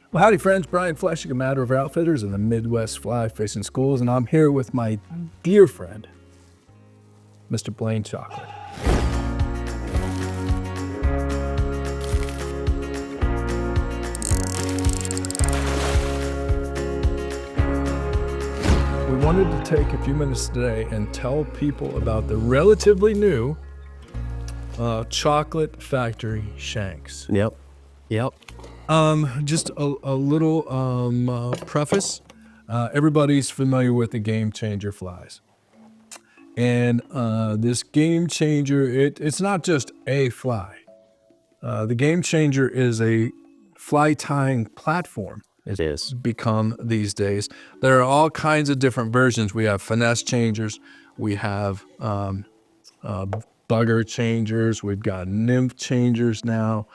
Well, howdy, friends. Brian Flechsig, a Matter of Outfitters in the Midwest Fly Fishing Schools, and I'm here with my dear friend, Mr. Blane Chocklett. We wanted to take a few minutes today and tell people about the relatively new Choclett Factory Shanks. Yep. Just a little preface. Everybody's familiar with the Game Changer flies. And this Game Changer, it's not just a fly. The Game Changer is a fly tying platform. It is. Become these days. There are all kinds of different versions. We have finesse changers. We have bugger changers. We've got nymph changers now.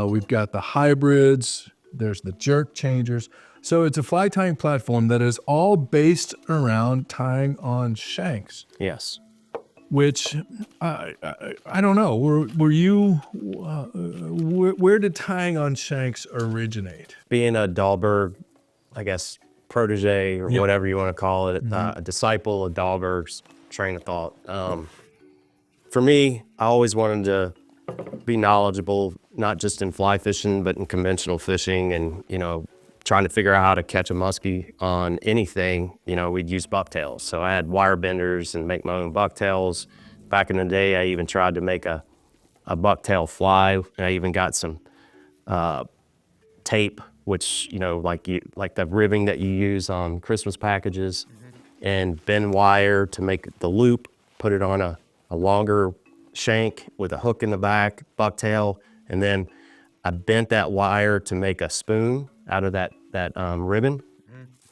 We've got the hybrids. There's the jerk changers. So it's a fly tying platform that is all based around tying on shanks. Yes. Which I don't know. Were you? Where did tying on shanks originate? Being a Dahlberg, I guess, protege or whatever you want to call it, a disciple of Dahlberg's train of thought. For me, I always wanted to be knowledgeable, not just in fly fishing, but in conventional fishing, and trying to figure out how to catch a muskie on anything. We'd use bucktails. So I had wire benders and make my own bucktails. Back in the day, I even tried to make a bucktail fly. And I even got some tape, which, like the ribbing that you use on Christmas packages, and bend wire to make the loop, put it on a longer shank with a hook in the back, bucktail, and then I bent that wire to make a spoon out of that ribbon,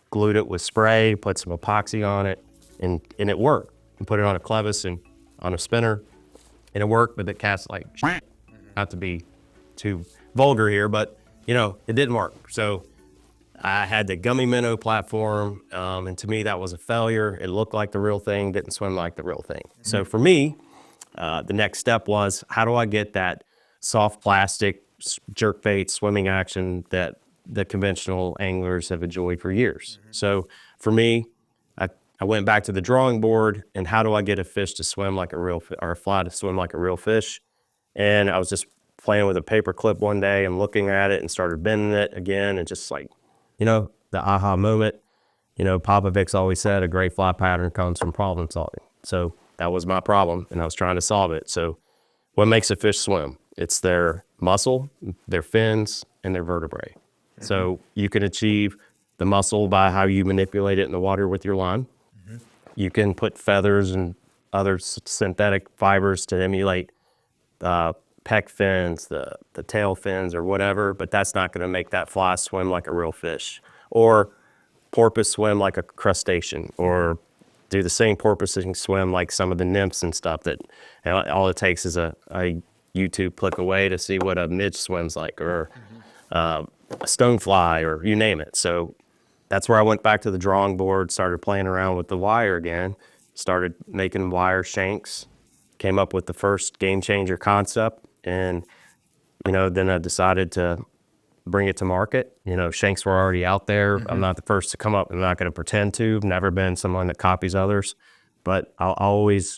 glued it with spray, put some epoxy on it, and it worked. And put it on a clevis and on a spinner, and it worked, but it cast like, not to be too vulgar here, but it didn't work. So I had the gummy minnow platform, and to me that was a failure. It looked like the real thing, didn't swim like the real thing. So for me, the next step was, how do I get that soft plastic jerkbait swimming action that the conventional anglers have enjoyed for years? So for me, I went back to the drawing board, and how do I get a fish to swim like a real or a fly to swim like a real fish? And I was just playing with a paper clip one day and looking at it and started bending it again, and just like, the aha moment. Popovic's always said a great fly pattern comes from problem solving. So that was my problem, and I was trying to solve it. So what makes a fish swim? It's their muscle, their fins, and their vertebrae. So you can achieve the muscle by how you manipulate it in the water with your line. You can put feathers and other synthetic fibers to emulate pec fins, the tail fins or whatever, but that's not going to make that fly swim like a real fish, or porpoise swim like a crustacean, or do the same porpoising swim like some of the nymphs and stuff that all it takes is a YouTube click away to see what a midge swims like, or a stonefly, or you name it. So that's where I went back to the drawing board, started playing around with the wire again, started making wire shanks, came up with the first Game Changer concept, and then I decided to bring it to market. Shanks were already out there. I'm not the first to come up. I'm not going to pretend to. I've never been someone that copies others, but I'll always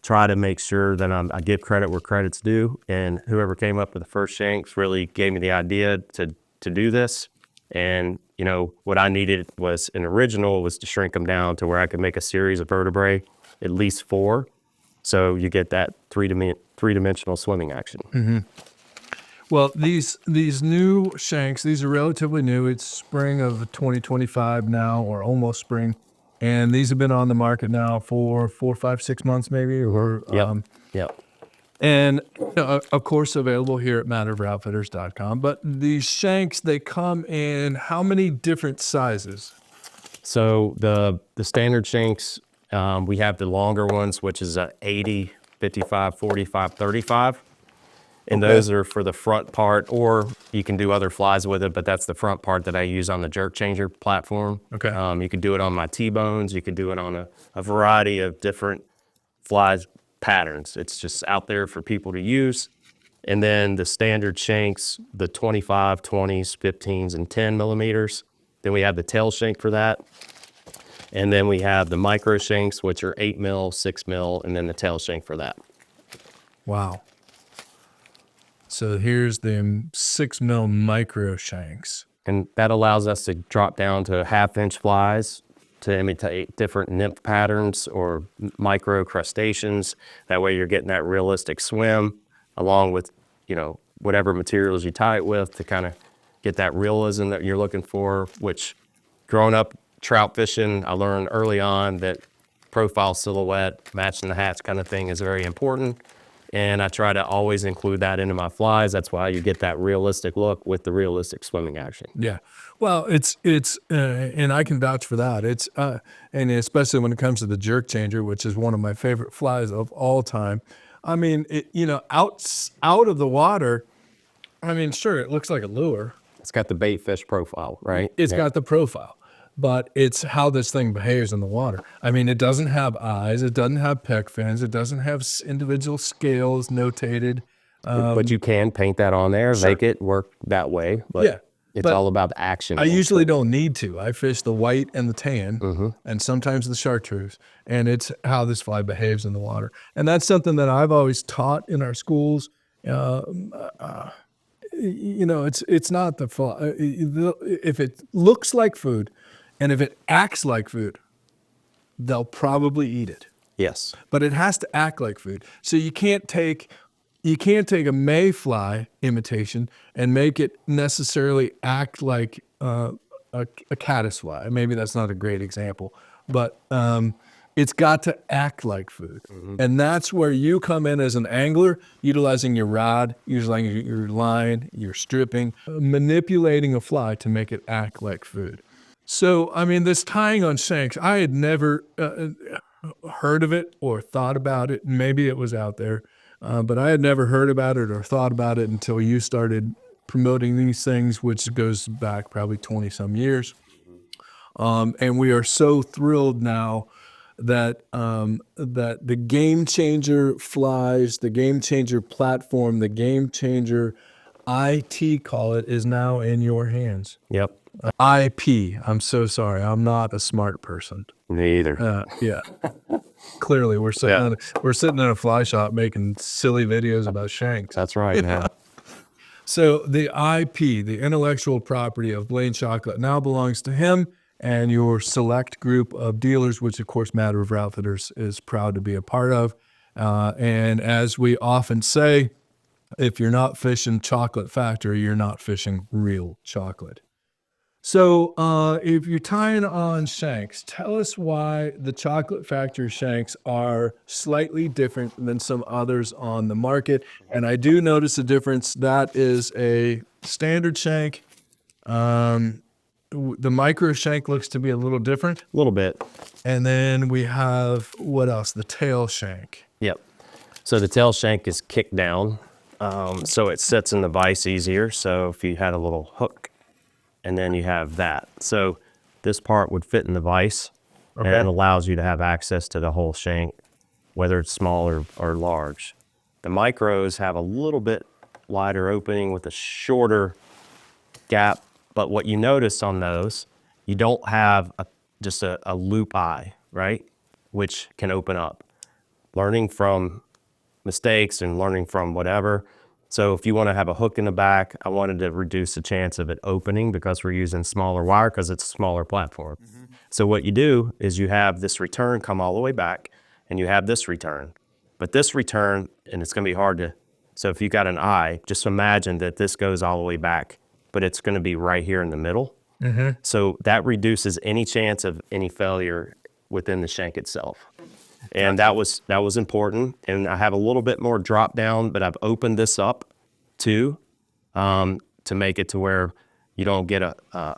try to make sure that I give credit where credit's due. And whoever came up with the first shanks really gave me the idea to do this. And what I needed was an original, was to shrink them down to where I could make a series of vertebrae, at least 4, so you get that three-dimensional swimming action. Well, these new shanks, these are relatively new. It's spring of 2025 now, or almost spring. And these have been on the market now for 4, 5, 6 months maybe. Yep. And of course available here at matterofoutfitters.com. But these shanks, they come in how many different sizes? So the standard shanks, we have the longer ones, which is a 80, 55, 45, 35. And those are for the front part, or you can do other flies with it, but that's the front part that I use on the jerk changer platform. Okay. You can do it on my T-bones. You can do it on a variety of different flies patterns. It's just out there for people to use. And then the standard shanks, the 25, 20s, 15s, and 10 millimeters. Then we have the tail shank for that. And then we have the micro shanks, which are 8 mil, 6 mil, and then the tail shank for that. Wow. So here's the 6 mil micro shanks. And that allows us to drop down to 1/2-inch flies to imitate different nymph patterns or micro crustaceans. That way you're getting that realistic swim along with, you know, whatever materials you tie it with to kind of get that realism that you're looking for, which growing up trout fishing, I learned early on that profile silhouette, matching the hats kind of thing is very important. And I try to always include that into my flies. That's why you get that realistic look with the realistic swimming action. Yeah. Well, and I can vouch for that. And especially when it comes to the jerk changer, which is one of my favorite flies of all time. I mean, out of the water, I mean, sure, it looks like a lure. It's got the bait fish profile, right? It's got the profile, but it's how this thing behaves in the water. I mean, it doesn't have eyes. It doesn't have pec fins. It doesn't have individual scales notated. But you can paint that on there, make it work that way. But Yeah, it's but all about the action. I usually don't need to. I fish the white and the tan, and sometimes the chartreuse, and it's how this fly behaves in the water. And that's something that I've always taught in our schools. It's not the fly. If it looks like food, and if it acts like food, they'll probably eat it. Yes. But it has to act like food. So you can't take a mayfly imitation and make it necessarily act like a caddisfly. Maybe that's not a great example, but it's got to act like food. And that's where you come in as an angler, utilizing your rod, utilizing your line, your stripping, manipulating a fly to make it act like food. So, I mean, this tying on shanks, I had never heard of it or thought about it. Maybe it was out there, but I had never heard about it or thought about it until you started promoting these things, which goes back probably 20 some years. And we are so thrilled now that that the Game Changer flies, the Game Changer platform, the Game Changer IT call it, is now in your hands. Yep. IP. I'm so sorry. I'm not a smart person. Me either. Yeah. Clearly, we're sitting in a fly shop making silly videos about shanks. That's right, man. So the IP, the intellectual property of Blane Chocklett, now belongs to him and your select group of dealers, which of course Matter of Outfitters is proud to be a part of. And as we often say, if you're not fishing Choclett Factory, you're not fishing real chocolate. So if you're tying on shanks, tell us why the Choclett Factory shanks are slightly different than some others on the market. And I do notice a difference. That is a standard shank. The micro shank looks to be a little different. A little bit. And then we have, what else? The tail shank. Yep. So the tail shank is kicked down, so it sits in the vise easier. So if you had a little hook, and then you have that. So this part would fit in the vise, and it allows you to have access to the whole shank, whether it's small or large. The micros have a little bit wider opening with a shorter gap, but what you notice on those, you don't have just a loop eye, right? Which can open up. Learning from mistakes and learning from whatever. So if you want to have a hook in the back, I wanted to reduce the chance of it opening because we're using smaller wire because it's a smaller platform. So what you do is you have this return come all the way back and you have this return. But this return, and it's going to be hard to, so if you got an eye, just imagine that this goes all the way back, but it's going to be right here in the middle. So that reduces any chance of any failure within the shank itself. And that was important. And I have a little bit more drop down, but I've opened this up too, to make it to where you don't get a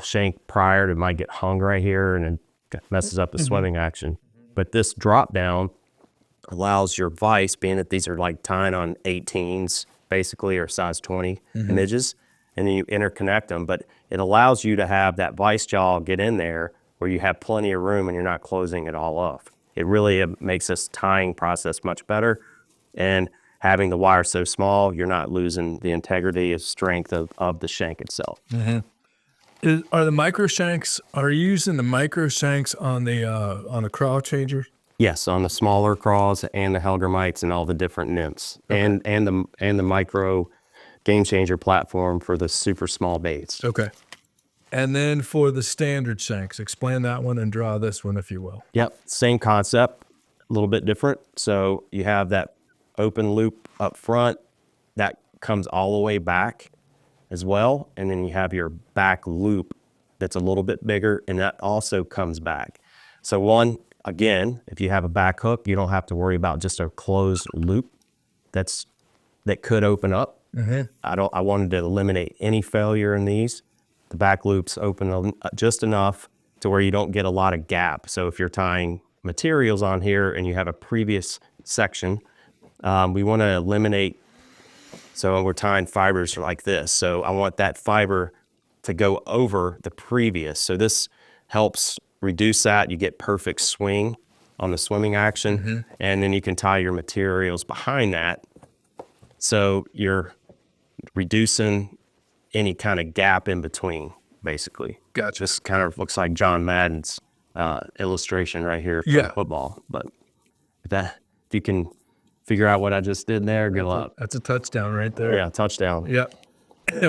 shank prior. It might get hung right here and it messes up the swimming action. But this drop down allows your vise, being that these are like tying on 18s basically, or size 20 midges, and then you interconnect them. But it allows you to have that vise jaw get in there where you have plenty of room and you're not closing it all off. It really makes this tying process much better. And having the wire so small, you're not losing the integrity of strength of the shank itself. Are the micro shanks? Are you using the micro shanks on the craw changer? Yes, on the smaller craws and the Helgermites and all the different nymphs, and the micro game changer platform for the super small baits. Okay. And then for the standard shanks, explain that one and draw this one, if you will. Yep, same concept, a little bit different. So you have that open loop up front that comes all the way back as well, and then you have your back loop that's a little bit bigger, and that also comes back. So one, again, if you have a back hook, you don't have to worry about just a closed loop that could open up. I wanted to eliminate any failure in these. The back loops open just enough to where you don't get a lot of gap. So if you're tying materials on here and you have a previous section, we want to eliminate. So we're tying fibers like this. So I want that fiber to go over the previous. So this helps reduce that. You get perfect swing on the swimming action. And then you can tie your materials behind that. So you're reducing any kind of gap in between, basically. Gotcha. This kind of looks like John Madden's illustration right here for football. But if you can figure out what I just did there, good luck. That's a touchdown right there. Yeah, touchdown. Yeah.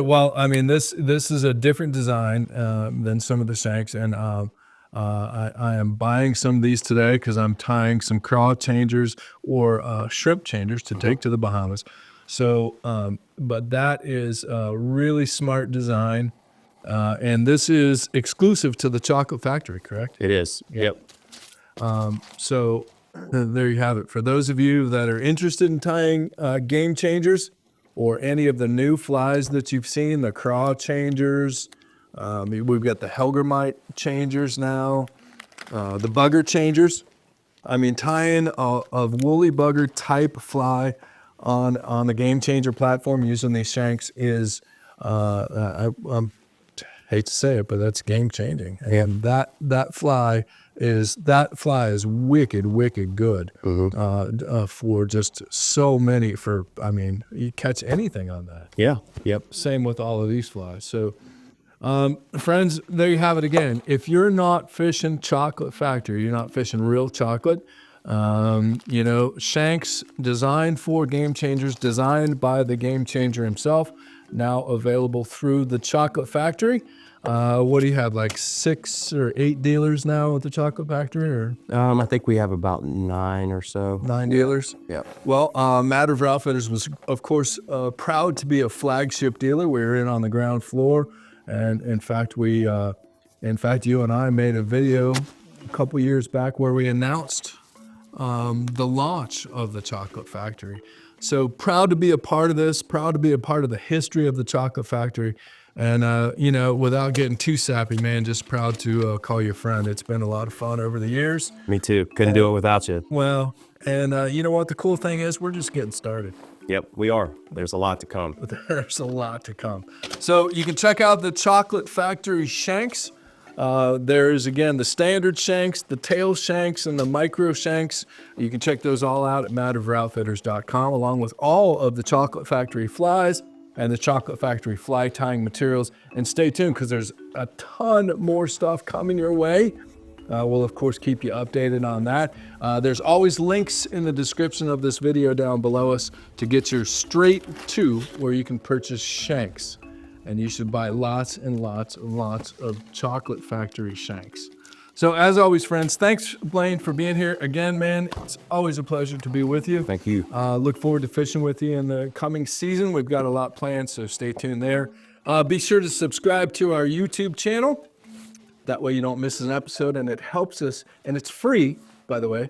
Well, I mean, this is a different design than some of the shanks, and I am buying some of these today because I'm tying some craw changers or shrimp changers to take to the Bahamas. So, but that is a really smart design, and this is exclusive to the Choclett Factory, correct? It is. Yep. So there you have it. For those of you that are interested in tying game changers or any of the new flies that you've seen, the craw changers, we've got the Helgermite changers now, the bugger changers. I mean, tying a woolly bugger type fly on the game changer platform using these shanks is, I hate to say it, but that's game changing. And that fly is wicked good for just so many. I mean, you catch anything on that. Yeah. Yep. Same with all of these flies. So, friends, there you have it again. If you're not fishing Choclett Factory, you're not fishing real chocolate. You know, Shanks designed for game changers, designed by the game changer himself, now available through the Choclett Factory. What do you have, like 6 or 8 dealers now at the Choclett Factory? Or I think we have about 9 or so. 9 dealers? Yeah. Well, Matter of Outfitters was, of course, proud to be a flagship dealer. We were in on the ground floor. And in fact, you and I made a video a couple years back where we announced the launch of the Choclett Factory. So proud to be a part of this, proud to be a part of the history of the Choclett Factory. And, you know, without getting too sappy, man, just proud to call you a friend. It's been a lot of fun over the years. Me too. Couldn't do it without you. Well, and you know what? The cool thing is we're just getting started. Yep, we are. There's a lot to come. There's a lot to come. So you can check out the Choclett Factory Shanks. There's, again, the standard shanks, the tail shanks, and the micro shanks. You can check those all out at matteroutfitters.com, along with all of the Choclett Factory flies and the Choclett Factory fly tying materials. And stay tuned, because there's a ton more stuff coming your way. We'll, of course, keep you updated on that. There's always links in the description of this video down below us to get you straight to where you can purchase shanks. And you should buy lots and lots and lots of Choclett Factory shanks. So as always, friends, thanks, Blane, for being here again, man. It's always a pleasure to be with you. Thank you. Look forward to fishing with you in the coming season. We've got a lot planned, so stay tuned there. Be sure to subscribe to our YouTube channel. That way you don't miss an episode, and it helps us, and it's free, by the way.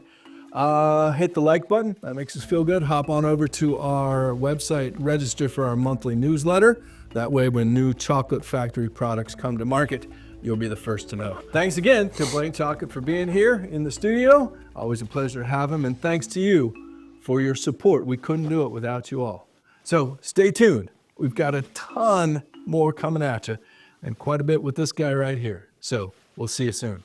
Hit the like button. That makes us feel good. Hop on over to our website, register for our monthly newsletter. That way, when new Choclett Factory products come to market, you'll be the first to know. Thanks again to Blane Chocklett for being here in the studio. Always a pleasure to have him, and thanks to you for your support. We couldn't do it without you all. So stay tuned. We've got a ton more coming at you, and quite a bit with this guy right here. So we'll see you soon.